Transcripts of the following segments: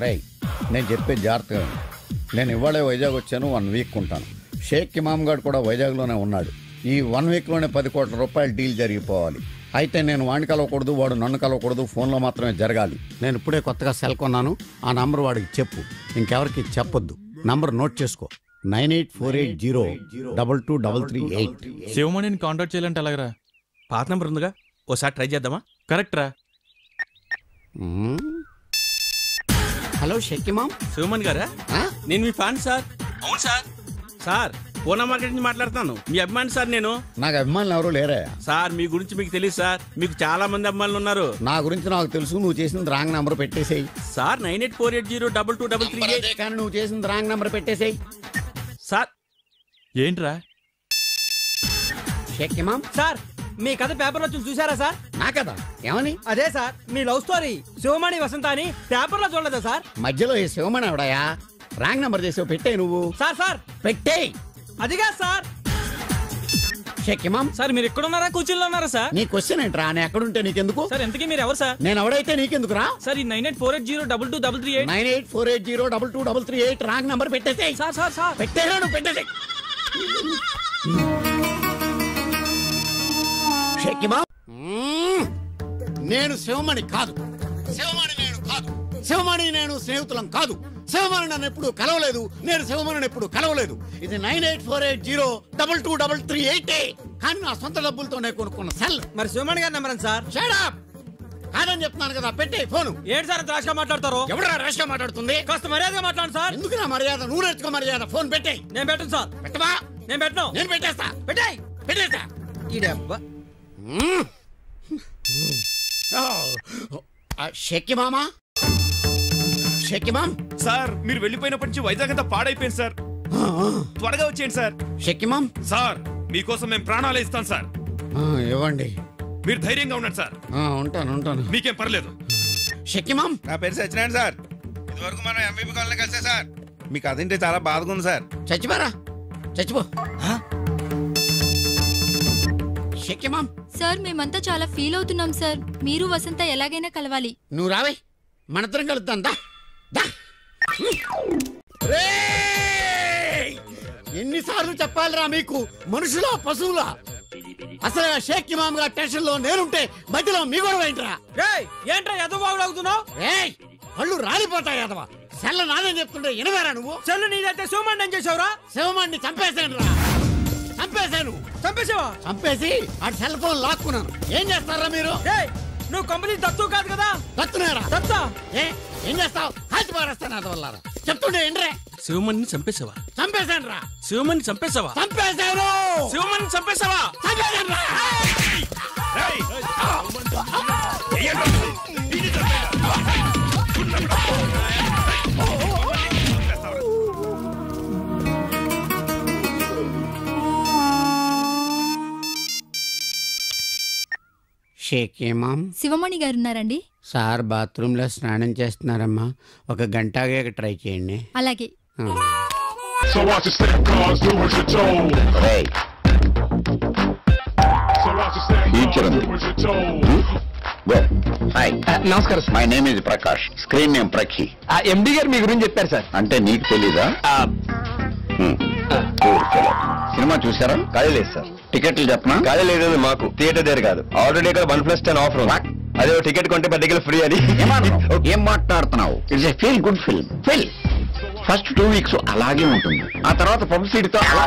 రేయ్, నేను చెప్పేది జాగ్రత్తగా. నేను ఇవాళే వైజాగ్ వచ్చాను, 1 వీక్ ఉంటాను. షేక్ ఇమామ్ గారు కూడా వైజాగ్లోనే ఉన్నాడు. ఈ 1 వీక్లోనే 10 కోట్ల రూపాయల డీల్ జరిగిపోవాలి. అయితే నేను వాడిని కలవకూడదు, వాడు నన్ను కలవకూడదు, ఫోన్లో మాత్రమే జరగాలి. నేను ఇప్పుడే కొత్తగా సెల్ కొన్నాను, ఆ నంబర్ వాడికి చెప్పు, ఇంకెవరికి చెప్పొద్దు. నంబర్ నోట్ చేసుకో, 9848022338. శివమణిని కాంటాక్ట్ చేయాలంటే ఎలాగరా? పాత నంబర్ ఉందిగా, ఓసారి ట్రై చేద్దామా? కరెక్ట్ రా. హలో షేక్ ఇమామ్. శివమణి గారా? నేను మీ ఫ్యాన్ సార్. అవును సార్. సార్ పూనా మార్కెట్ నుంచి మాట్లాడుతున్నాను, మీ అభిమాని సార్. నేను నాకు అభిమానులు ఎవరు లేరా సార్? మీ గురించి మీకు తెలియదు సార్, మీకు చాలా మంది అభిమానులు ఉన్నారు. నా గురించి నాకు తెలుసు. నువ్వు చేసింది రాంగ్ నంబర్ పెట్టేసేయి సార్. 9848022338. కానీ నువ్వు చేసింది రాంగ్ నంబర్ పెట్టేసేయి సార్. ఏంట్రా? షేక్ ఇమామ్ సార్, మీ కథ పేపర్లో చూసారా సార్? నా కదా ఏమని? అదే సార్, మీ లవ్ స్టోరీ శివమణి వసంత అని పేపర్లో చూడలేదా సార్? మధ్యలో ఈ శివమణి ఎవడాయా? రాంగ్ నంబర్ చేసావు, పెట్టేయి నువ్వు. సార్ పెట్టేయి. అదిగా సార్. షేక్ ఇమామ్ సార్, మీరు ఎక్కడున్నారా? కూర్చుల్లో ఉన్నారా సార్? నీ క్వశ్చన్ ఏంట్రా? నేను ఎక్కడుంటే నీకెందుకు? సార్ ఎంతకీ మీరు ఎవరు సార్? నేను ఎవడైతే నీకెందుకురా? సార్, ఈ 9848022338. 9848022338 రాంగ్ నంబర్ పెట్టేసేయి. సార్ పెట్టేరా? నువ్వు పెట్టేసేయి. షేక్ ఇమామ్, నేను శివమణి కాదు. శివమణి నేను కాదు. శివమణి నేను స్నేహితులం కాదు. శివమణి నన్ను ఎప్పుడు కలవలేదు. నేను శివమణిని ఎప్పుడు కలవలేదు. ఇది 9848022338. కానీ నా సొంత డబ్బులతోనే కొనుక్కున్న సెల్. మరి శివమణి గారి నెంబర్ సార్? Shut up. కాదని చెప్తున్నాను కదా, పెట్టే ఫోను. ఏంటి సార్ రాష్గా మాట్లాడతారు? ఎవడా రాష్గా మాట్లాడుతుంది? కాస్త మర్యాదగా మాట్లాడు సార్. ఎందుకు నా మర్యాద? నువ్వు నేర్చుకో మర్యాద. ఫోన్ పెట్టేయి. నేను పెట్టను సార్. పెట్టవా? నేను పెట్టను. నేను పెట్టేస్తా. పెట్టేయ్. పెట్టేస్తా. షేక్ ఇమామా, షేక్ ఇమామ్ సార్, మీరు వెళ్ళిపోయినప్పటి నుంచి వైజాగ్ అంతా పాడైపోయింది సార్. త్వరగా వచ్చేయండి సార్. షేక్ ఇమామ్ సార్, మీకోసం మేము ప్రాణాలు ఇస్తాం సార్. ఇవ్వండి. మీరు ధైర్యంగా ఉండండి సార్. ఉంటాను. మీకేం పర్లేదు. షేక్ ఇమామ్, నా పేరు సత్యనారాయణ సార్. ఇదివరకు మనం ఎంబీపీ కాలనీ కలిసే సార్. మీకు అదింటే చాలా బాధగా ఉంది సార్. చచ్చిపోరా, చచ్చిపో. షేక్ ఇమామ్ సార్, మేమంతా చాలా ఫీల్ అవుతున్నాం సార్. మీరు వసంత ఎలాగైనా కలవాలి. నువ్వు రావే, మనద్దరం కలుద్దాం. ఎన్నిసార్లు చెప్పాలిరా మీకు? మనుషులా పశువులా? అసలు షేక్ ఇమామ్ గారి టెన్షన్ లో నేనుంటే మధ్యలో మీ గొడవ ఏంట్రా? ఏంట్రా ఎదవాగుతున్నావు? కళ్ళు రాలిపోతాయి ఎదవా. సెల్ల నాదని చెప్తుంటే వినవేరా నువ్వు? సెల్లు నీదైతే శివమణి ఏం చేసావురా? శివమణిని చంపేశాను రా. చంపేశాను. చంపేసి ఆ సెల్ ఫోన్ లాక్కున్నాను. ఏం చేస్తారా మీరు? నువ్వు కంపెనీ దత్తు కాదు కదా? దత్తునేరా? దత్తా? ఏం చేస్తావు? హాతి పారేస్తాను అదవల్లారా. చెప్తుండే ఏంట్రే? శివమణిని చంపేసావా? చంపేశాను రా. శివమణిని చంపేసావా? చంపేశాను. శివమణిని చంపేసావా? చంపేశాను రా. షేక్ ఇమామ్, శివమణి గారు ఉన్నారండి? సార్ బాత్రూంలో స్నానం చేస్తున్నారమ్మా. 1 గంట ఆగాక ట్రై చేయండి. అలాగే. నమస్కారం. My name is Prakash, screen name Prakhi. MD గారు మీ గురించి చెప్పారు సార్. అంటే నీకు తెలీదా? సినిమా చూసారా? ఖాళీ లేదు సార్. టికెట్లు చెప్పనా? ఖాళీ లేదు మాకు. థియేటర్ దగ్గర కాదు, ఆల్రెడీ ఇక్కడ 1+10 ఆఫర్ ఉంది. అదే టికెట్ కొంటే 10 టికెట్లు ఫ్రీ అని. ఏం మాట్లాడుతున్నావు? It's a feel good film. First 2 weeks అలాగే ఉంటుంది. ఆ తర్వాత పబ్లిసిటీ తో అలా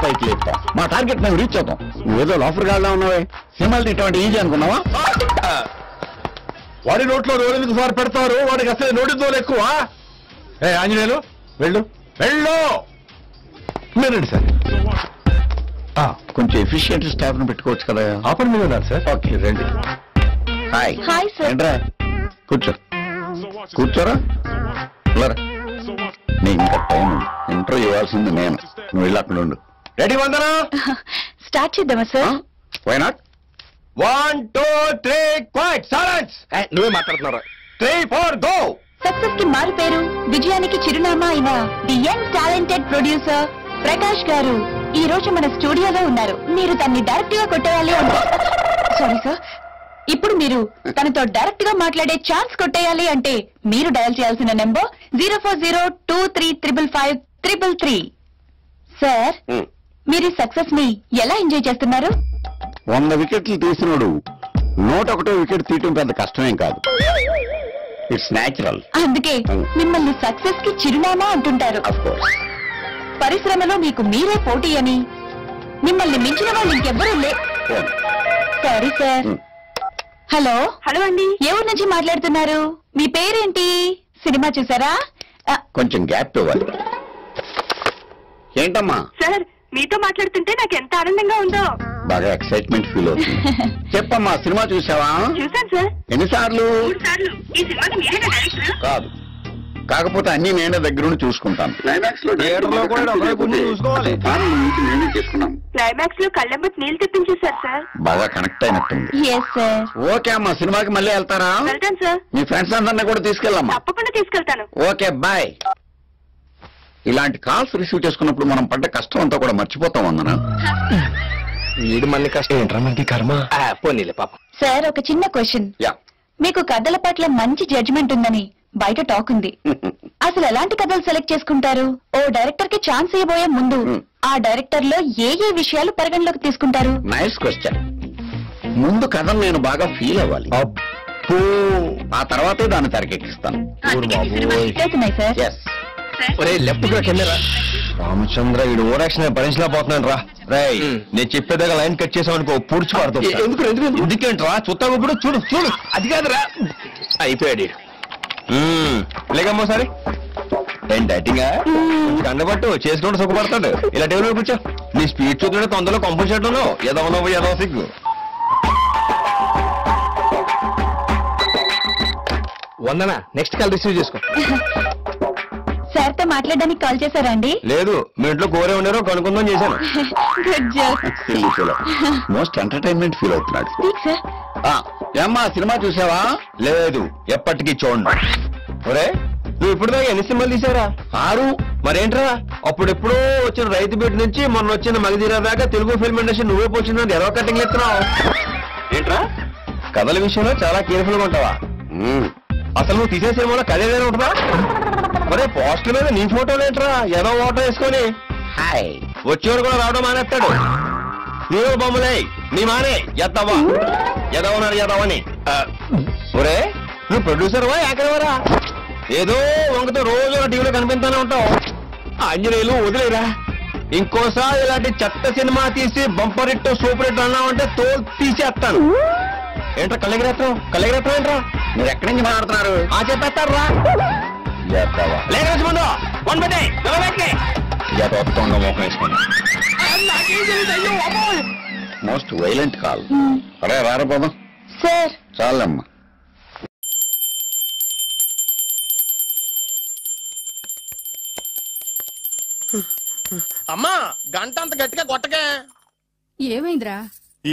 పైకి లేపుతాం. మా టార్గెట్ మేము రీచ్ అవుతాం. నువ్వేదో లాఫర్ గాల్లా ఉన్నావే. సినిమాలు ఇటువంటి ఈజీ అనుకున్నావా? వాడి నోట్లో నోరెందుకు సార్ పెడతారు? వాడికి అసలు నోటితో ఎక్కువ. ఆంజనేయులు వెళ్ళు. లేనండి సార్. కొంచెం ఎఫిషియెంట్ స్టాఫ్ ను పెట్టుకోవచ్చు కదా. ఆఫర్ మీద ఉన్నారు సార్. ఓకే రండి. హాయ్. ఏంట్రా? కూర్చోరా. నీకు ఇంకా టైం ఇంటర్వ్యూ ఇవ్వాల్సింది నేను. నువ్వు వెళ్ళి అక్కడ ఉండు. రెడీ వందనా? స్టార్ట్ చేద్దామా sir? Why not? 1 2 3 quiet silence. నువ్వే మాట్లాడుతున్నారా? 3 4 గో. సక్సెస్ కి మారు పేరు, విజయానికి చిరునామా అయిన the young talented producer Prakash గారు ఈ రోజు మన స్టూడియోలో ఉన్నారు. మీరు దాన్ని డైరెక్ట్ గా కొట్టేయాలి. సారీ సార్, ఇప్పుడు మీరు తనతో డైరెక్ట్ గా మాట్లాడే ఛాన్స్ కొట్టేయాలి అంటే మీరు డయల్ చేయాల్సిన నెంబర్ 04023555333. సార్, మీరు సక్సెస్ ని ఎలా ఎంజాయ్ చేస్తున్నారు? 100 వికెట్లు తీసినోడు 101 వికెట్ తీయటం పెద్ద కష్టమేం కాదు. It's natural. అందుకే మిమ్మల్ని సక్సెస్ కి చిరునామా అంటుంటారు. పరిశ్రమలో మీకు మీరే పోటీ అని, మిమ్మల్ని మించిన వాళ్ళు ఇంకెవ్వరూ సారీ సార్. హలో అండి, ఏ ఊరు నుంచి మాట్లాడుతున్నారు? మీ పేరేంటి? సినిమా చూసారా? కొంచెం గ్యాప్ ఇవ్వాలి. ఏంటమ్మా? సార్, మీతో మాట్లాడుతుంటే నాకు ఎంత ఆనందంగా ఉందో. బాగా ఎక్సైట్మెంట్ ఫీల్ అవుతుంది. చెప్పమ్మా, సినిమా చూసావా? చూసాను సార్. ఎన్నిసార్లు? 3 సార్లు. ఈ సినిమాకి మీరేనా డైరెక్టర్? కాదు, కాకపోతే అన్ని నేనే దగ్గరుండి చూసుకుంటాను. క్లైమాక్స్ లో క్లైమాక్స్ లో కళ్ళెంబట్ నీళ్లు తెప్పించేశారు సార్. బాగా కనెక్ట్ అయినట్టుంది. Yes sir. ఓకే అమ్మా, సినిమాకి మళ్ళీ వెళ్తారా? వెళ్తాను సార్. మీ ఫ్రెండ్స్ అందరినీ కూడా తీసుకెళ్ళమ్మా. తప్పకుండా తీసుకెళ్తాను. Okay, bye. ఇలాంటి కాల్స్ రిసీవ్ చేసుకున్నప్పుడు మనం పడ్డ కష్టం అంతా కూడా మర్చిపోతాం అన్నా. వీడు మళ్ళీ కష్టం ఏంట్రా మనకి కర్మ. పోనీలే పాపం. సార్, ఒక చిన్న క్వశ్చన్. మీకు కథల పట్ల మంచి జడ్జిమెంట్ ఉందని బయట టాక్ ఉంది. అసలు ఎలాంటి కథలు సెలెక్ట్ చేసుకుంటారు? ఓ డైరెక్టర్ కి ఛాన్స్ ఇవ్వబోయే ముందు ఆ డైరెక్టర్ లో ఏ ఏ విషయాలు పరిగణలోకి తీసుకుంటారు? Nice question. ముందు కథను నేను బాగా ఫీల్ అవ్వాలి. ఆ తర్వాతే దాన్ని తెరకెక్కిస్తాను. అవుతున్నాయి సార్. ఎస్. లెఫ్ట్ గా కెమెరా. రామచంద్ర, వీడు ఓరాక్షన్ భరించలేకపోతున్నాను రా. రాయ్, నేను చెప్పేదాకా లైన్ కట్ చేసామనుకో పూడ్చి పడతావు. ఎందుకేంట్రా? చూస్తావు ఇప్పుడు. చూడు చూడు, అది కాదురా. అయిపోయాడు. లేకమ్మో సరే. ఏంటి డైటింగ్? కండబట్టు చేసుకుంటూ సుఖపడతాడు. ఇలా టేబుల్ కూర్చో. నీ స్పీడ్ చూస్తుంటే తొందరలో కంపెనీ చేయడంలో ఎదవ సిగ్గు. వందనా, నెక్స్ట్ కాల్ రిసీవ్ చేసుకో. సార్ తో మాట్లాడడానికి కాల్ చేశారా అండి? లేదు, మీ ఇంట్లో కోరే ఉన్నారో కనుక్కుందాం చేశాను. Good joke. Most entertainment feel అవుతున్నాడు. Speak sir. ఏమ్మా, సినిమా చూసావా? లేదు, ఎప్పటికీ చూడండి. ఒరే, నువ్వు ఇప్పుడు దాకా ఎన్ని సినిమాలు తీసారా? 6. మరేంట్రా, అప్పుడెప్పుడో వచ్చిన రైతు బిడ్డ నుంచి మొన్న వచ్చిన మగధీరా దాకా తెలుగు ఫిల్మ్ ఇండస్ట్రీ నువ్వే పోచిందని ఎర్ర కటింగ్ ఎత్తున్నావు ఏంట్రా? కథల విషయంలో చాలా కేర్ఫుల్ గా ఉంటావా? అసలు నువ్వు తీసే సినిమాలో కథ ఏదైనా ఉంటుందా? మరే పోస్టర్ మీద నీ ఫోటోలు ఏంట్రా? ఏదో ఓటో వేసుకొని వచ్చేవాడు కూడా రావడం మానేస్తాడు. నీవు బొమ్మలే, నీ మానే ఎత్తవా ఎదవన్నారు ఎదవని. ఒరే, నువ్వు ప్రొడ్యూసర్వా యాకరవరా? ఏదో వంకతో రోజు టీవీలో కనిపిస్తానే ఉంటావు. ఆంజనేయులు వదిలేరా. ఇంకోసారి ఇలాంటి చెత్త సినిమా తీసి బంపర్ హిట్ సూపర్ హిట్ అన్నావంటే తోలు తీసేస్తాను. ఏంట్రా కళ్ళెగిరేత్రం ఏంట్రా? మీరు ఎక్కడి నుంచి మాట్లాడుతున్నారు? చెప్పేస్తారు రా. ముందు వన్ బెట్టే మొఖం వేసుకోండి. Most violent call. అరే రారపోదాం సార్. చాలమ్మా. అమ్మా, గంట అంత గట్టిగా కొట్టకే. ఏమైందిరా?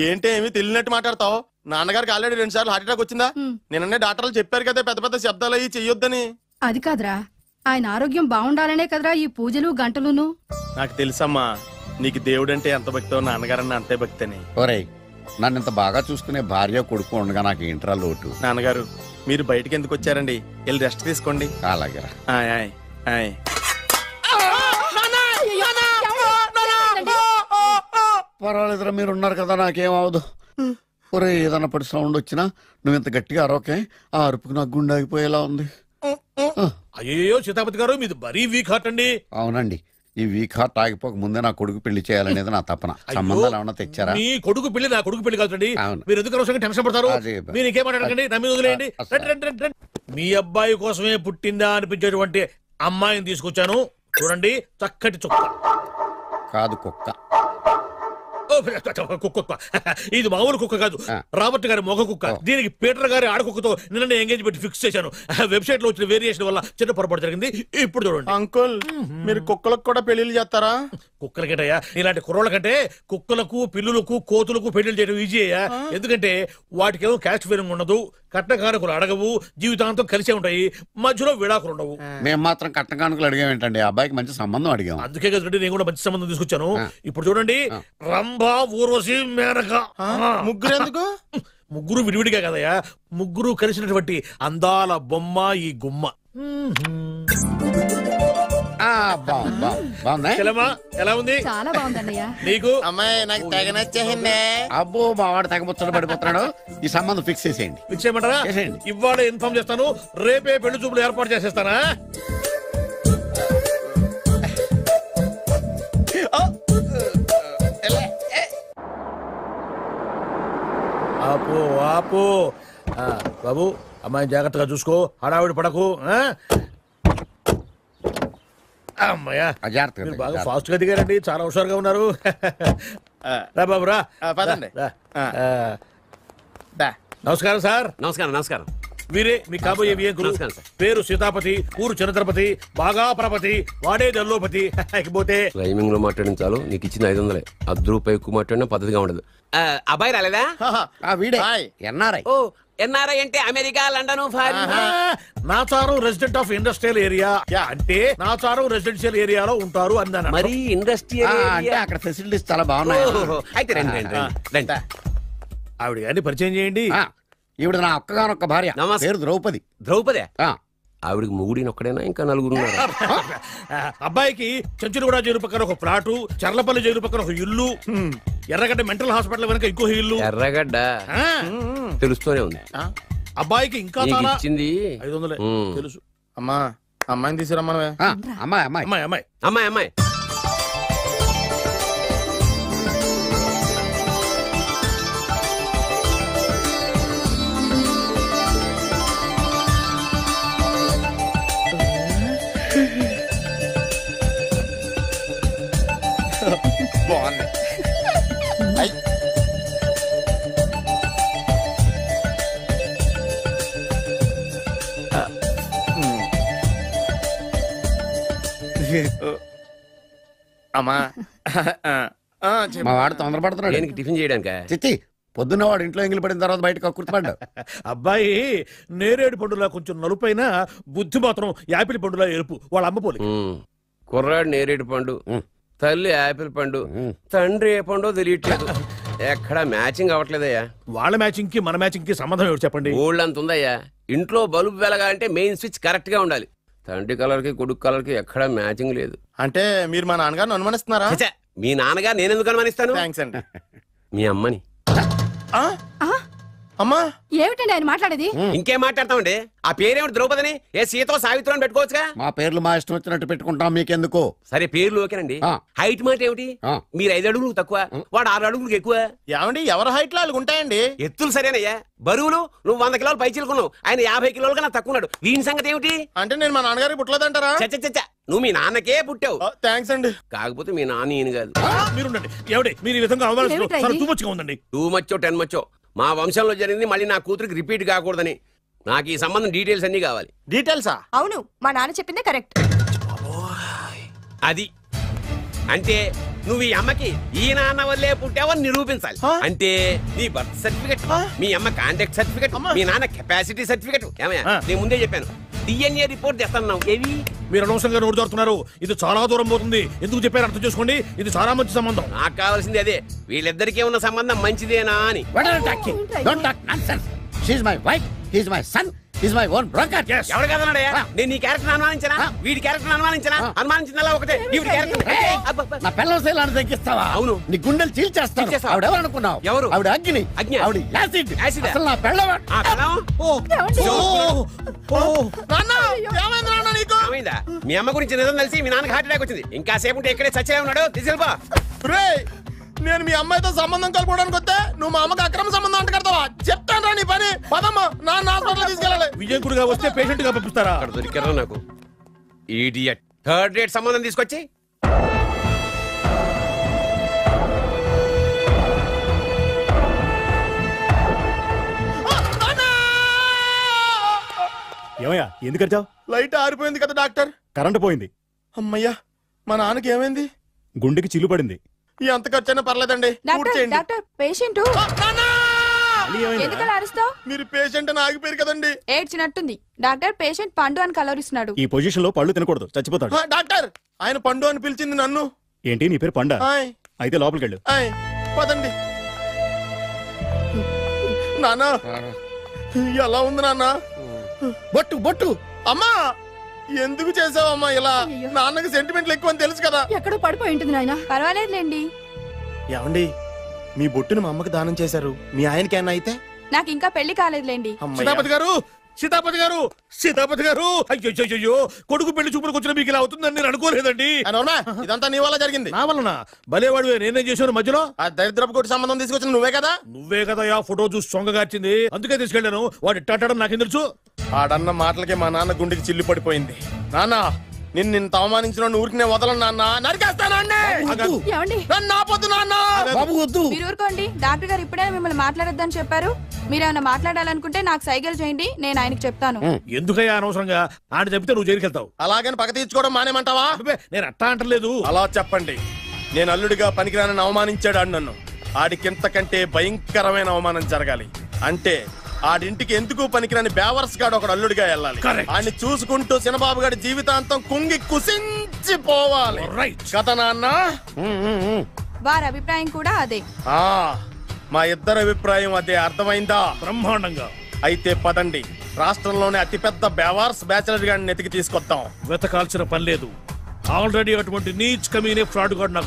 ఏంటి ఏమి తెలియనట్టు మాట్లాడతావు? నాన్నగారికి ఆల్రెడీ 2 సార్లు హార్ట్ అటాక్ వచ్చిందా? నిన్ననే డాక్టర్లు చెప్పారు కదా పెద్ద పెద్ద శబ్దాలు అయ్యి చెయ్యొద్దని. అది కాదురా, ఆయన ఆరోగ్యం బాగుండాలనే కదరా ఈ పూజలు గంటలును. నాకు తెలుసమ్మా, నీకు దేవుడంటే ఎంత భక్తో నాన్నగారన్న అంతే భక్తి అని. ఒరేయ్, నన్ను ఇంత బాగా చూసుకునే భార్య కొడుకు ఉండగా నాకు ఏంట్రా లోటు? నాన్నగారు, మీరు బయటికి ఎందుకు వచ్చారండి? వెళ్ళి రెస్ట్ తీసుకోండి. అలాగే. పర్వాలేదురా, మీరు ఉన్నారు కదా, నాకేం అవదు. ఒరే, ఏదన్నా పడి సౌండ్ వచ్చినా నువ్వు ఇంత గట్టిగా అరవకే. ఆ అరుపుకు నాకు గుండె ఆగిపోయేలా ఉంది. అయ్యో సీతాపతి గారు, మీది మరీ వీక్ హార్ట్ అండి. అవునండి, ఈ వీక్ హార్ట్ ఆగిపోక ముందే నా కొడుకు పెళ్లి చేయాలనేది నా తపన. సంబంధాలు ఏమన్నా తెచ్చారా? మీ కొడుకు పెళ్లి నా కొడుకు పెళ్లి కాదండి. మీరు ఎందుకు అవసరంగా టెన్షన్ పడతారు? మీరు ఇంకేం మాట్లాడకండి, నా మీద వదిలేయండి. మీ అబ్బాయి కోసమే పుట్టిందా అనిపించేటువంటి అమ్మాయిని తీసుకొచ్చాను. చూడండి, చక్కటి చుక్క. కాదు, కుక్క. కుక్క. ఇది మామూలు కుక్క కాదు, రాబర్ట్ గారి మొగ కుక్క. దీనికి పీటర్ గారి ఆడకుక్కతో నిన్న ఎంగేజ్మెంట్ ఫిక్స్ చేశాను. వెబ్సైట్ లో వచ్చిన వేరియేషన్ వల్ల చిన్న పొరపాటు జరిగింది. ఇప్పుడు చూడండి. అంకుల్, మీరు కుక్కలకు కూడా పెళ్లిళ్ళు చేస్తారా? కుక్కలకేటయ్యా, ఇలాంటి కుర్రోళ్ళ కంటే కుక్కలకు, పిల్లులకు, కోతులకు పెళ్లిళ్ళు చేయడం ఈజీ అయ్యా. ఎందుకంటే వాటికేమో క్యాస్ట్ ఫీలింగ్ ఉండదు, కట్నకానుకలు అడగవు, జీవితాంతం కలిసే ఉంటాయి, మధ్యలో విడాకులు ఉండవు. మేము మాత్రం కట్నకానుకలు అడిగాం ఏంటండి? అబ్బాయికి మంచి సంబంధం అడిగాం. అందుకే కదండి నేను కూడా మంచి సంబంధం తీసుకొచ్చాను. ఇప్పుడు చూడండి, రంభా, ఊర్వశి, మేనక. ముగ్గురు ఎందుకు? ముగ్గురు విడివిడిగా కదయ్యా, ముగ్గురు కలిసినటువంటి అందాల బొమ్మ ఈ గుమ్మ. ఎలా ఉంది? చాలా బాగుందన్నయ్య. నీకు? అమ్మాయి నాకు తెగ నచ్చేసిందే. అబ్బో మావాడు తెగముచ్చట పడిపోతున్నాడు. ఈ సంబంధం ఫిక్స్ చేసేయండి. ఫిక్స్ చేయమంటారా? ఇవాళ ఇన్ఫార్మ్ చేస్తాను, రేపే పెళ్లి చూపులు ఏర్పాటు చేసేస్తానా? ఆపు ఆపు. బాబు అమ్మాయి జాగ్రత్తగా చూసుకో, హడావిడి పడకు. అమ్మాయ్యా బాగా ఫాస్ట్ గా దిగారండి, చాలా హుషారుగా ఉన్నారు. రా బాబు రా. నమస్కారం సార్. నమస్కారం. నమస్కారం. వీరే మీ కాబోయే వియంకులు. పేరు సీతాపతి, ఊరు చంద్రపతి, బాగా ప్రపతి, వాడే దల్లోపతి. పోతే రైమింగ్ లో మాట్లాడిన చాలు, నీకు ఇచ్చిన 500. ₹10 ఎక్కువ మాట్లాడినా పద్ధతిగా ఉండదు. అబ్బాయి రాలేదా? ఎన్ఆర్ఐ. ఓ ఎన్ఆర్ఐ అంటే America, London, Nacharam resident of industrial area అంటే నాచారం రెసిడెన్షియల్ ఏరియాలో ఉంటారు అన్నాను. మరి ఇండస్ట్రియల్ అంటే అక్కడ ఫెసిలిటీస్ చాలా బాగున్నాయి. అయితే రండి. ఆవిడ గారిని పరిచయం చేయండి. ఈవిడ నా ఒక్కగానొక్క భార్య, పేరు ద్రౌపది. ద్రౌపది? ఆవిడికి మూడిని ఒక్కడైనా ఇంకా నలుగురు? అబ్బాయికి చెంచులగూడ జైలు పక్కన ఒక ప్లాటు, చర్లపల్లి జైలు పక్కన ఒక ఇల్లు, ఎర్రగడ్డ మెంటల్ హాస్పిటల్ వెనక ఇంకో ఇల్లు. ఎర్రగడ్డ తెలుస్తూనే ఉంది. అబ్బాయికి ఇంకా ఇచ్చింది 500 తెలుసు. అమ్మా అమ్మాయిని తీసుకురమ్మా. అమ్మాయి అమ్మాయి అమ్మాయి అమ్మాయి అమ్మాయి బాగుంది. అమ్మా మా వాడు తొందరపడుతున్నాడు టిఫిన్ చేయడానికి. చిచ్చి పొద్దున్న వాడు ఇంట్లో ఎంగిలి పడిన తర్వాత బయటకు కుర్తుపడ్డాడు. అబ్బాయి నేరేడు పండులా కొంచెం నలుపైన, బుద్ధి మాత్రం యాపిల్ పండులా ఎరుపు. వాళ్ళ అమ్మ పోలి. కుర్రాడు నేరేడు పండు, తల్లి యాపిల్ పండు, తండ్రి ఏ పండు తెలియట్లేదు. ఎక్కడ మ్యాచింగ్ అవ్వట్లేదయ్యా. వాళ్ళ మ్యాచింగ్ కి మన మ్యాచింగ్ కి సంబంధం ఏమిటి చెప్పండి? ఊళ్ళంత ఉందయ్యా. ఇంట్లో బల్బు వెలగాలంటే మెయిన్ స్విచ్ కరెక్ట్ గా ఉండాలి. తండ్రి కలర్ కి కొడుకు కలర్ కి ఎక్కడ మ్యాచింగ్ లేదు. అంటే మీరు మా నాన్నగారిని అనుమానిస్తున్నారా? మీ నాన్నగారు నేనెందుకు అనుమానిస్తాను? థాంక్స్ అండి. మీ అమ్మని. అమ్మా ఏమిటండి ఆయన మాట్లాడేది? ఇంకేం మాట్లాడతామండి? ఆ పేరేమిటి ద్రౌపదిని? ఏ సీతో సావిత్రి అని పెట్టుకోవచ్చుగా. మా పేర్లు మా ఇష్టం వచ్చినట్టు పెట్టుకుంటాం, మీకెందుకు? సరే పేర్లు ఓకేనండి. హైట్ మాట ఏమిటి? మీరు 5 అడుగులు తక్కువ, వాడు 6 అడుగులకు ఎక్కువ. ఏమండి ఎవరి హైట్ లో వాళ్ళకి ఉంటాయండి. ఎత్తులు సరేనయ్యా. బరువులు నువ్వు 100 కిలోలు పై చిలుకున్నావు, ఆయన 50 కిలోలు కన్నా తక్కువ ఉన్నాడు. వీని సంగతి ఏమిటి? అంటే నేను మా నాన్నగారికి పుట్టలేదంటారా? చచ్చ నువ్వు మీ నాన్నకే పుట్టావు. థ్యాంక్స్ అండి. కాకపోతే మీ నాన్న ఈయన కాదు. మీరుండండి. ఎవడి మీరు ఈ విధంగా అవమానిస్తున్నారు? టూ మచ్గా ఉందండి. 2 మచ్చో 10 మచ్చో మా వంశంలో జరిగింది మళ్ళీ నా కూతురికి రిపీట్ కాకూడదని నాకు ఈ సంబంధం డీటెయిల్స్ అన్ని కావాలి. డీటెయిల్సా? అవును, మా నాన్న చెప్పిందే కరెక్ట్. అది అంటే నువ్వు ఈ అమ్మకి ఈ నాన్న వల్లే పుట్టావని నిరూపించాలి. అంటే నీ బర్త్ సర్టిఫికెట్, మీ అమ్మ కాంటాక్ట్ సర్టిఫికెట్, మీ నాన్న కెపాసిటీ సర్టిఫికెట్. ఏమయ్యా నేను ముందే చెప్పాను, DNA రిపోర్ట్ తెస్తాను. ఏవి మీరు అనవసరంగా నోరు జారుతున్నారు. ఇది చాలా దూరం పోతుంది. ఎందుకు చెప్పారు అర్థం చేసుకోండి. ఇది చాలా మంచి సంబంధం. నాకు కావాల్సింది అదే, వీళ్ళిద్దరికీ ఉన్న సంబంధం మంచిదేనా అని. ఎవరు కదన్నాడయ్యా? నేను నీ క్యారెక్టర్ అనుమానించనా? వీడి క్యారెక్టర్ అనుమానించనా? అనుమానించిందలా ఒకటే. వీడి క్యారెక్టర్ నా పిల్లల శైలాన్ని తగ్గిస్తావా? అవును. నీ గుండెలు చీల్చేస్తాను. ఆవిడ ఎవరు అనుకున్నావు? ఎవరు? ఆవిడ అగ్ని. ఆవిడ యాసిడ్. అసలు నా పిల్లవా? మీ అమ్మ గురించి నిజం తెలిసి మీ నాన్నకి హార్ట్ అటాక్ వచ్చింది. ఇంకా సేపు ఉంటే ఇక్కడే చచ్చే ఉన్నాడు. తీసుకెళ్ళిపో. నేను మీ అమ్మాయితో సంబంధం కలుపుకోవడానికి వస్తే నువ్వు మా అమ్మకి అక్రమ సంబంధం అంట కడతావా? చెప్తాను రా నీ పని. పదమ్మా, నాన్న హాస్పిటల్ తీసుకెళ్ళాలి. విజయకుడిగా వస్తే పేషెంట్ గా పంపిస్తారా? అక్కడ దొరికారా నాకు ఈడియట్. 3rd రేట్ సంబంధం తీసుకొచ్చి ఏమయ్యా ఎందుకు వచ్చావు? లైట్ ఆరిపోయింది కదా డాక్టర్. కరెంటు పోయింది. అమ్మయ్యా, మా నాన్నకి ఏమైంది? గుండెకి చిల్లు పడింది. ఎంత ఖర్చైనా పర్లేదండి. డాక్టర్ పేషెంట్ ఎందుకలా అరుస్తావు? మీరు పేషెంట్ అని ఆగిపోయారు కదండి. ఏడ్చినట్టుంది. డాక్టర్ పేషెంట్ పండు అని కలవరిస్తున్నాడు. ఈ పొజిషన్ లో పళ్ళు తినకూడదు, చచ్చిపోతాడు. డాక్టర్ ఆయన పండు అని పిలిచింది నన్ను. ఏంటి నీ పేరు పండా? అయితే లోపలికి వెళ్ళు. పదండి. నాన్న ఎలా ఉంది నాన్న? బొట్టు బొట్టు అమ్మా ఎందుకు చేసావమ్మా ఇలా? నాన్నకి సెంటిమెంట్లు ఎక్కువ అని తెలుసు కదా. ఎక్కడో పడిపోయి ఉంటుంది నాయన. పర్వాలేదులేండి. ఏమండి మీ బొట్టును మా అమ్మకి దానం చేశారు, మీ ఆయనకేనా అయితే? నాకు ఇంకా పెళ్లి కాలేదులేండి. సీతాపతి గారు సీతాపతి గారు సీతాపతి గారు అయ్యో కొడుకు పెళ్లి చూపులకు వచ్చిన మీకు ఇలా అవుతుందని నేను అనుకోలేదండి. ఇదంతా నీ వల్ల జరిగింది. నా వలన? భలేవాడు, నేనేం చేశాను మధ్యలో? ఆ దరిద్రపు కొట్టి సంబంధం తీసుకొచ్చిన నువ్వే కదా. నువ్వే కదా ఆ ఫోటో చూసి సొంగగార్చింది, అందుకే తీసుకెళ్ళాను. వాడు ఇట్టాడని నాకేం తెలుసు? ఆడన్న మాటలకి మా నాన్న గుండెకి చిల్లు పడిపోయింది. నాన్న నిన్ను అవమానించిన ఊరికి వదలను నాన్న, నరికేస్తానండి. మీరు ఊరుకోండి. డాక్టర్ గారు ఇప్పుడే మిమ్మల్ని మాట్లాడొద్దని చెప్పారు. మీరేమైనా మాట్లాడాలనుకుంటే నాకు సైగలు చేయండి, నేను ఆయనకి చెప్తాను. ఎందుకయ్యా అనవసరంగా? ఆయన చెప్తే నువ్వు జైలుకి వెళ్తావు. అలాగని పక్క తీర్చుకోవడం మానేమంటావా? నేను అట్టా అంటలేదు. అలా చెప్పండి. నేను అల్లుడిగా పనికిరానని అవమానించాడు ఆడు నన్ను. ఆడికింతకంటే భయంకరమైన అవమానం జరగాలి. అంటే ఆడింటికి ఎందుకు పనికిరాని బేవర్స్ గాడు ఒకడు అల్లుడిగా వెళ్ళాలి. ఆడిని చూసుకుంటూ చిన్నబాబు గారి జీవితాంతం కుంగి కుసించిపోవాలి కదా నాన్న? వారి అభిప్రాయం కూడా అదే. మా ఇద్దరు అభిప్రాయం అదే. అర్థమైందా? బ్రహ్మాండంగా. అయితే పదండి, రాష్ట్రంలోనే అతిపెద్ద బేవార్స్ బ్యాచిలర్ గాడిని ఎతికి తీసుకొద్దాం. వెతకాల్సిన పని లేదు. ఆల్రెడీ అటువంటి నీచ్ కమీనే ఫ్రాడ్ గాడు నాకు